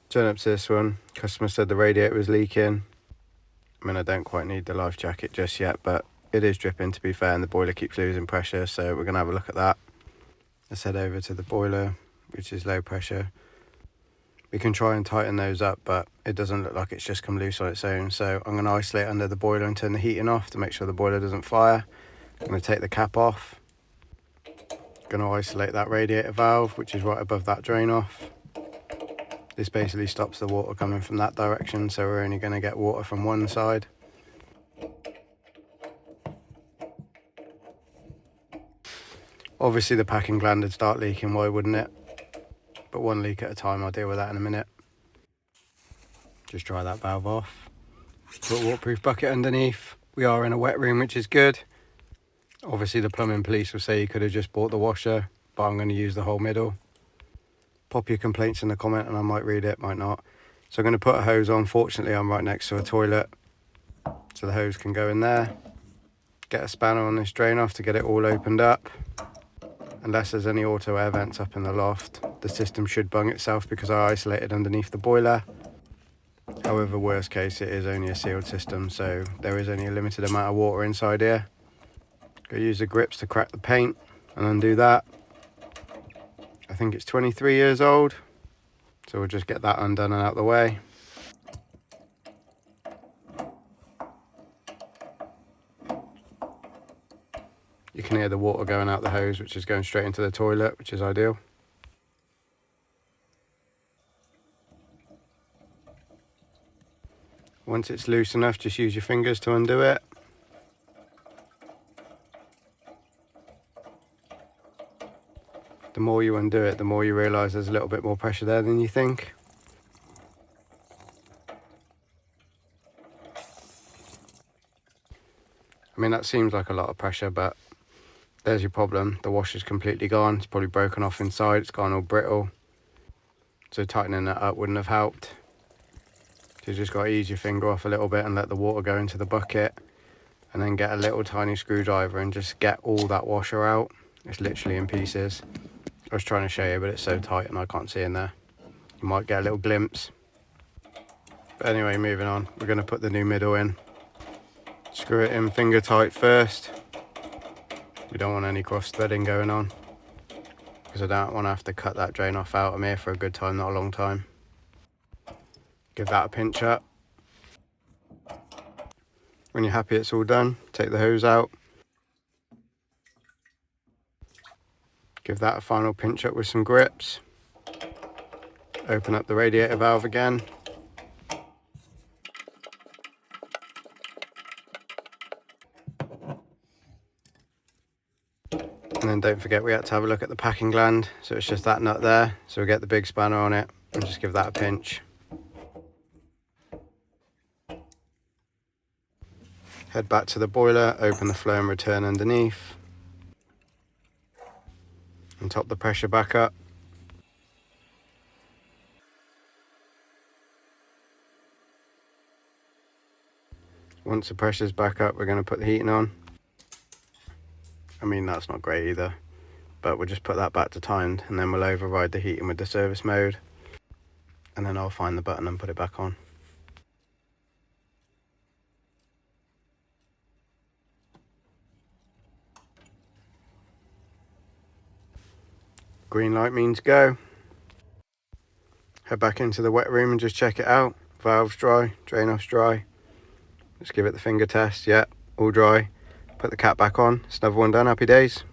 Turn up to this one. Customer said the radiator was leaking. I mean, I don't quite need the life jacket just yet, but it is dripping, to be fair, and the boiler keeps losing pressure, so we're going to have a look at that. Let's head over to the boiler, which is low pressure. We can try and tighten those up, but it doesn't look like it's just come loose on its own, so I'm going to isolate under the boiler and turn the heating off to make sure the boiler doesn't fire. I'm going to take the cap off. Going to isolate that radiator valve, which is right above that drain off. This basically stops the water coming from that direction, so we're only going to get water from one side. Obviously the packing gland would start leaking, why wouldn't it? But one leak at a time, I'll deal with that in a minute. Just dry that valve off. Put a waterproof bucket underneath. We are in a wet room, which is good. Obviously the plumbing police will say you could have just bought the washer, but I'm going to use the whole middle. Pop your complaints in the comment and I might read it, might not. So I'm going to put a hose on. Fortunately I'm right next to a toilet, so the hose can go in there. Get a spanner on this drain off to get it all opened up. Unless there's any auto air vents up in the loft, the system should bung itself because I isolated underneath the boiler. However, worst case, it is only a sealed system, so there is only a limited amount of water inside here. Go use the grips to crack the paint and undo that. I think it's 23 years old, so we'll just get that undone and out the way. You can hear the water going out the hose, which is going straight into the toilet, which is ideal. Once it's loose enough, just use your fingers to undo it. The more you undo it, the more you realise there's a little bit more pressure there than you think. I mean, that seems like a lot of pressure, but there's your problem. The washer's completely gone. It's probably broken off inside. It's gone all brittle. So tightening that up wouldn't have helped. So you just got to ease your finger off a little bit and let the water go into the bucket. And then get a little tiny screwdriver and just get all that washer out. It's literally in pieces. I was trying to show you, but it's so tight and I can't see in there. You might get a little glimpse. But anyway, moving on. We're going to put the new middle in. Screw it in finger tight first. We don't want any cross threading going on, because I don't want to have to cut that drain off out of here for a good time, not a long time. Give that a pinch up. When you're happy it's all done, take the hose out. Give that a final pinch up with some grips. Open up the radiator valve again. And then don't forget we had to have a look at the packing gland, so it's just that nut there. So we'll get the big spanner on it and just give that a pinch. Head back to the boiler, open the flow and return underneath. And top the pressure back up. Once the pressure's back up, we're going to put the heating on. I mean, that's not great either, but we'll just put that back to timed and then we'll override the heating with the service mode. And then I'll find the button and put it back on. Green light means go. Head back into the wet room and just check it out. Valve's dry, drain off's dry. Let's give it the finger test. Yeah, all dry. Put the cap back on. It's another one done. Happy days.